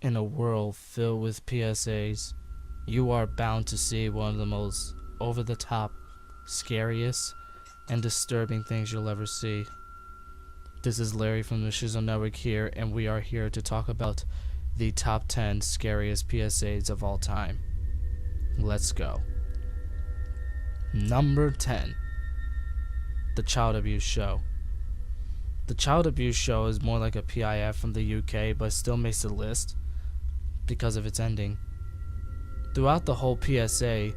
In a world filled with PSAs, you are bound to see one of the most over-the-top, scariest, and disturbing things you'll ever see. This is Larry from the Shiz Network here, and we are here to talk about the top 10 scariest PSAs of all time. Let's go. Number 10. The Child Abuse Show. The Child Abuse Show is more like a PIF from the UK, but still makes the list because of its ending. Throughout the whole PSA,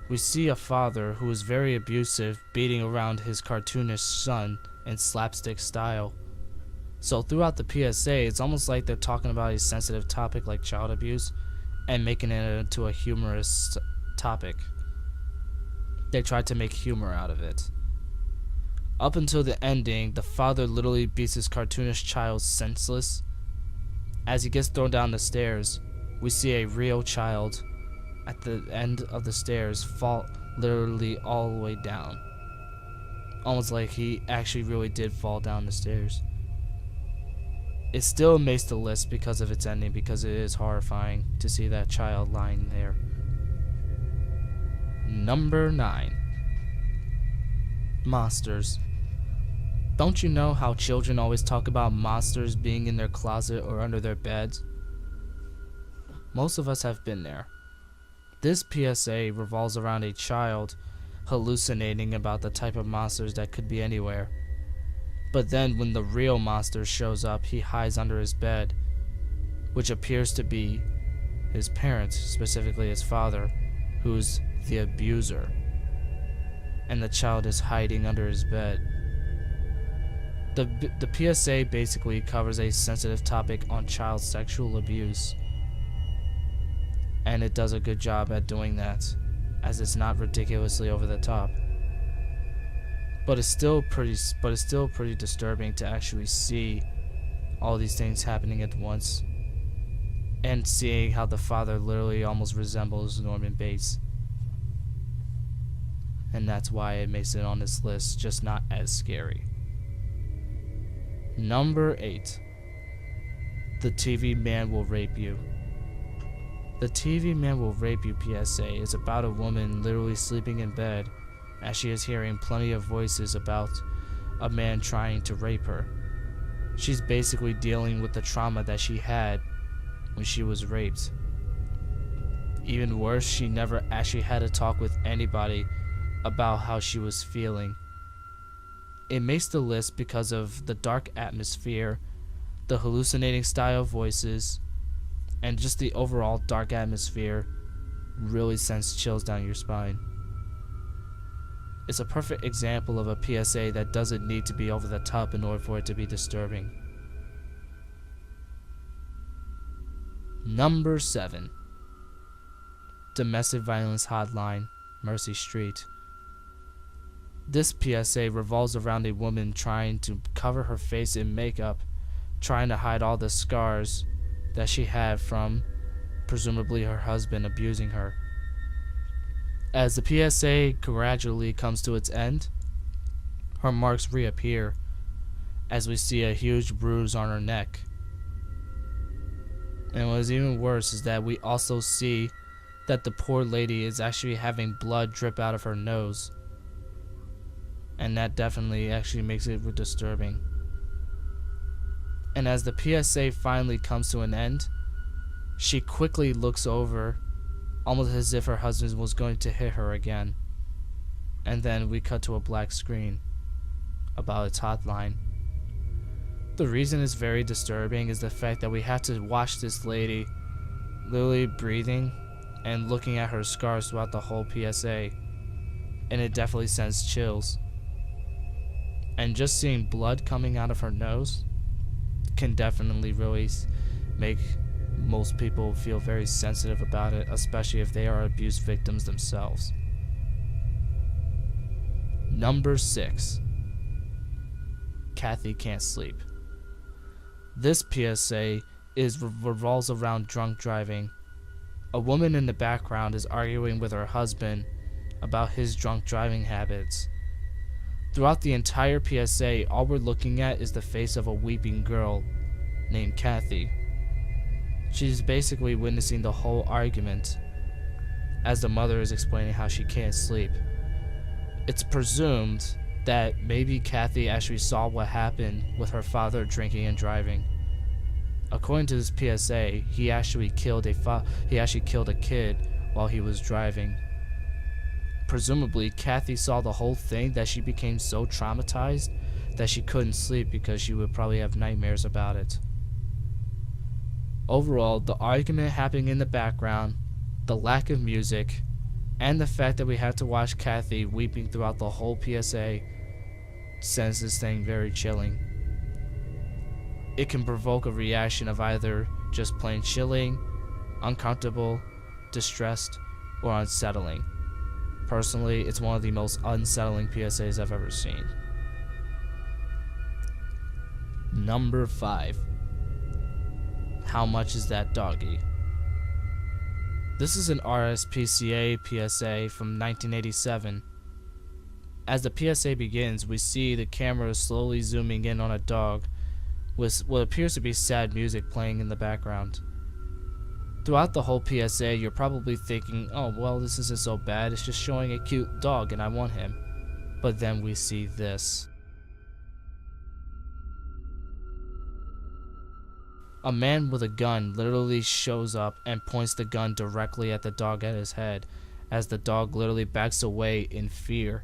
we see a father who is very abusive beating around his cartoonish son in slapstick style. So throughout the PSA, it's almost like they're talking about a sensitive topic like child abuse and making it into a humorous topic. They tried to make humor out of it. Up until the ending, the father literally beats his cartoonish child senseless. As he gets thrown down the stairs, we see a real child at the end of the stairs fall literally all the way down. Almost like he actually really did fall down the stairs. It still makes the list because of its ending, because it is horrifying to see that child lying there. Number 9. Monsters. Don't you know how children always talk about monsters being in their closet or under their beds? Most of us have been there. This PSA revolves around a child hallucinating about the type of monsters that could be anywhere. But then when the real monster shows up, he hides under his bed, which appears to be his parents, specifically his father, who's the abuser. And the child is hiding under his bed. The PSA basically covers a sensitive topic on child sexual abuse. And it does a good job at doing that, as it's not ridiculously over the top. But it's still pretty disturbing to actually see all these things happening at once, and seeing how the father literally almost resembles Norman Bates. And that's why it makes it on this list, just not as scary. Number 8. The TV Man Will Rape You. The TV Man Will Rape You PSA is about a woman literally sleeping in bed as she is hearing plenty of voices about a man trying to rape her. She's basically dealing with the trauma that she had when she was raped. Even worse, she never actually had to talk with anybody about how she was feeling. It makes the list because of the dark atmosphere, the hallucinating style voices, and just the overall dark atmosphere really sends chills down your spine. It's a perfect example of a PSA that doesn't need to be over the top in order for it to be disturbing. Number 7. Domestic Violence Hotline, Mercy Street. This PSA revolves around a woman trying to cover her face in makeup, trying to hide all the scars that she had from, presumably, her husband abusing her. As the PSA gradually comes to its end, her marks reappear as we see a huge bruise on her neck. And what is even worse is that we also see that the poor lady is actually having blood drip out of her nose. And that definitely actually makes it disturbing. And as the PSA finally comes to an end, she quickly looks over, almost as if her husband was going to hit her again. And then we cut to a black screen about its hotline. The reason it's very disturbing is the fact that we have to watch this lady literally breathing and looking at her scars throughout the whole PSA. And it definitely sends chills. And just seeing blood coming out of her nose can definitely really make most people feel very sensitive about it, especially if they are abuse victims themselves. Number 6. Kathy Can't Sleep. This PSA revolves around drunk driving. A woman in the background is arguing with her husband about his drunk driving habits. Throughout the entire PSA, all we're looking at is the face of a weeping girl named Kathy. She's basically witnessing the whole argument as the mother is explaining how she can't sleep. It's presumed that maybe Kathy actually saw what happened with her father drinking and driving. According to this PSA, he actually killed a kid while he was driving. Presumably, Kathy saw the whole thing, that she became so traumatized that she couldn't sleep because she would probably have nightmares about it. Overall, the argument happening in the background, the lack of music, and the fact that we had to watch Kathy weeping throughout the whole PSA sends this thing very chilling. It can provoke a reaction of either just plain chilling, uncomfortable, distressed, or unsettling. Personally, it's one of the most unsettling PSAs I've ever seen. Number 5. How much is that doggy? This is an RSPCA PSA from 1987. As the PSA begins, we see the camera slowly zooming in on a dog with what appears to be sad music playing in the background. Throughout the whole PSA, you're probably thinking, oh well, this isn't so bad, it's just showing a cute dog and I want him. But then we see this. A man with a gun literally shows up and points the gun directly at the dog at his head, as the dog literally backs away in fear.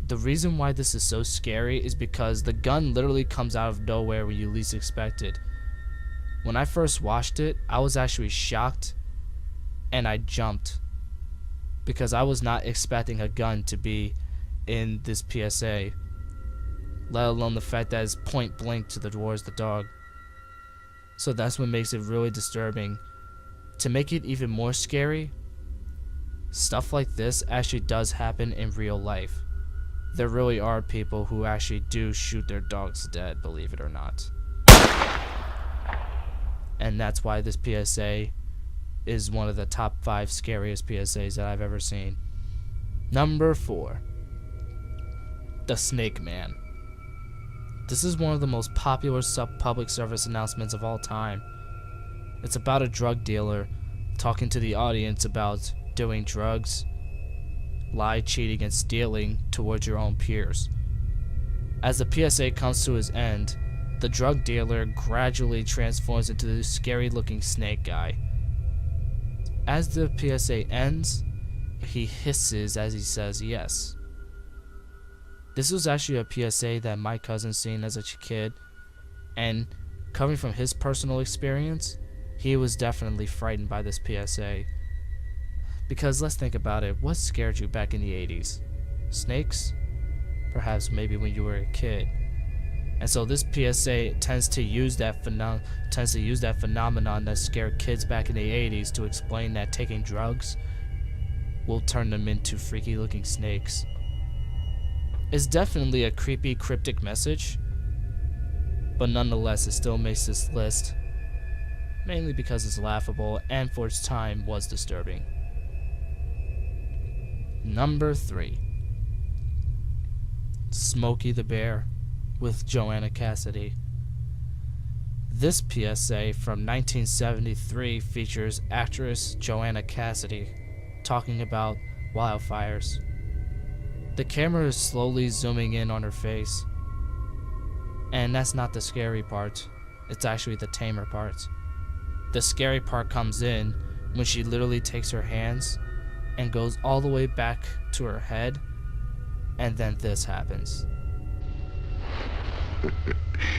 The reason why this is so scary is because the gun literally comes out of nowhere when you least expect it. When I first watched it, I was actually shocked and I jumped because I was not expecting a gun to be in this PSA, let alone the fact that it's point blank towards the dog. So that's what makes it really disturbing. To make it even more scary, stuff like this actually does happen in real life. There really are people who actually do shoot their dogs dead, believe it or not. And that's why this PSA is one of the top 5 scariest PSAs that I've ever seen. Number 4. The Snake Man. This is one of the most popular public service announcements of all time. It's about a drug dealer talking to the audience about doing drugs, lie, cheating, and stealing towards your own peers. As the PSA comes to his end, the drug dealer gradually transforms into this scary-looking snake guy. As the PSA ends, he hisses as he says yes. This was actually a PSA that my cousin seen as a kid, and coming from his personal experience, he was definitely frightened by this PSA. Because let's think about it, what scared you back in the 80s? Snakes? Perhaps maybe when you were a kid. And so this PSA tends to use that phenomenon that scared kids back in the 80s to explain that taking drugs will turn them into freaky looking snakes. It's definitely a creepy, cryptic message, but nonetheless it still makes this list, mainly because it's laughable and for its time was disturbing. Number 3. Smokey the Bear with Joanna Cassidy. This PSA from 1973 features actress Joanna Cassidy talking about wildfires. The camera is slowly zooming in on her face, and that's not the scary part, it's actually the tamer part. The scary part comes in when she literally takes her hands and goes all the way back to her head, and then this happens.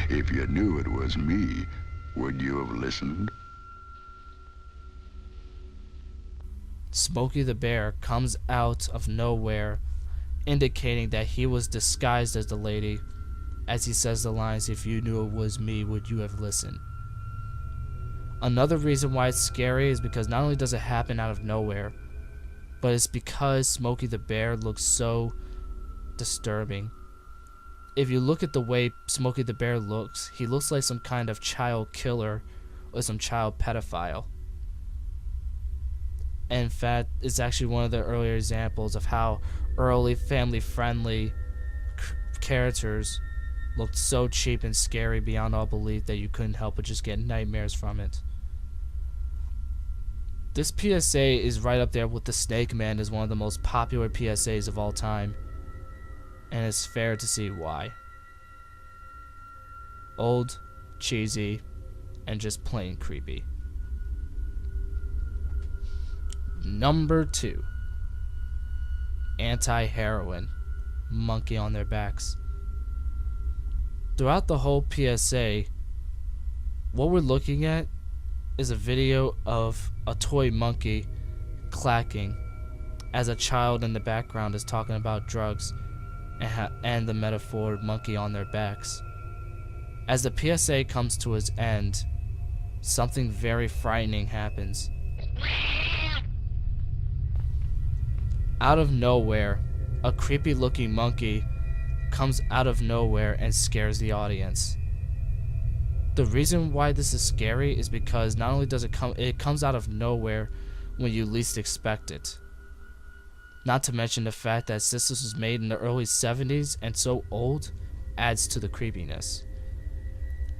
If you knew it was me, would you have listened? Smokey the Bear comes out of nowhere, indicating that he was disguised as the lady, as he says the lines, "If you knew it was me, would you have listened?" Another reason why it's scary is because not only does it happen out of nowhere, but it's because Smokey the Bear looks so disturbing. If you look at the way Smokey the Bear looks, he looks like some kind of child killer or some child pedophile. In fact, it's actually one of the earlier examples of how early family-friendly characters looked so cheap and scary beyond all belief that you couldn't help but just get nightmares from it. This PSA is right up there with the Snake Man as one of the most popular PSAs of all time, and it's fair to see why. Old, cheesy, and just plain creepy. Number 2. Anti-heroin. Monkey on their backs. Throughout the whole PSA, what we're looking at is a video of a toy monkey clacking as a child in the background is talking about drugs and the metaphor monkey on their backs. As the PSA comes to its end, something very frightening happens. Out of nowhere, a creepy looking monkey comes out of nowhere and scares the audience. The reason why this is scary is because not only does it comes out of nowhere when you least expect it. Not to mention the fact that since this was made in the early 70s and so old, adds to the creepiness.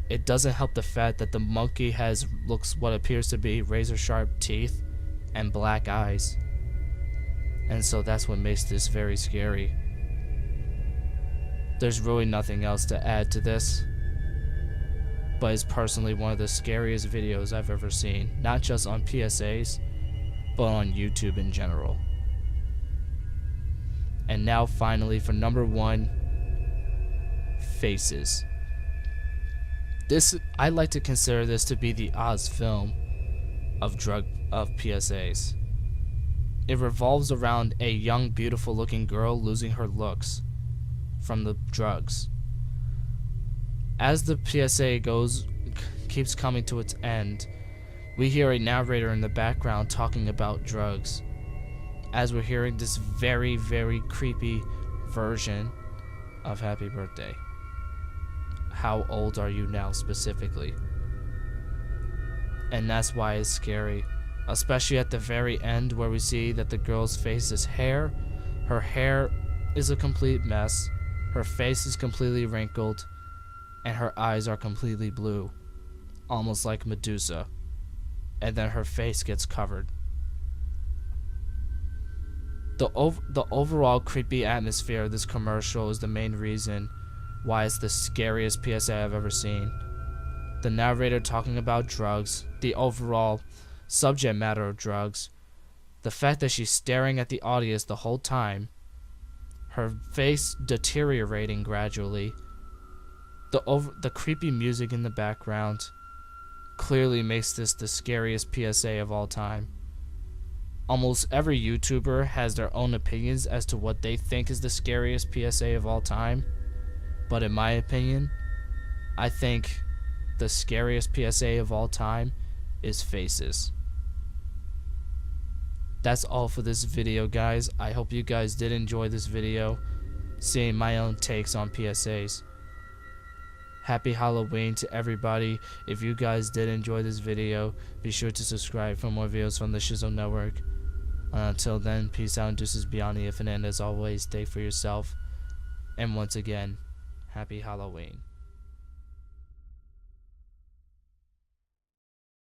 It doesn't help the fact that the monkey looks what appears to be razor sharp teeth and black eyes. And so that's what makes this very scary. There's really nothing else to add to this, but it's personally one of the scariest videos I've ever seen, not just on PSAs, but on YouTube in general. And now finally for number 1, Faces. I like to consider this to be the Oz film of PSAs. It revolves around a young, beautiful looking girl losing her looks from the drugs. As the PSA keeps coming to its end, we hear a narrator in the background talking about drugs, as we're hearing this very, very creepy version of Happy Birthday. How old are you now specifically? And that's why it's scary, especially at the very end where we see that the girl's face is hair. Her hair is a complete mess, her face is completely wrinkled, and her eyes are completely blue, almost like Medusa, and then her face gets covered. The overall creepy atmosphere of this commercial is the main reason why it's the scariest PSA I've ever seen. The narrator talking about drugs, the overall subject matter of drugs, the fact that she's staring at the audience the whole time, her face deteriorating gradually, the creepy music in the background clearly makes this the scariest PSA of all time. Almost every YouTuber has their own opinions as to what they think is the scariest PSA of all time, but in my opinion, I think the scariest PSA of all time is Faces. That's all for this video, guys. I hope you guys did enjoy this video, seeing my own takes on PSAs. Happy Halloween to everybody. If you guys did enjoy this video, be sure to subscribe for more videos from the Shiz Network. Until then, peace out and deuces beyond the infinite. And as always, stay for yourself. And once again, Happy Halloween.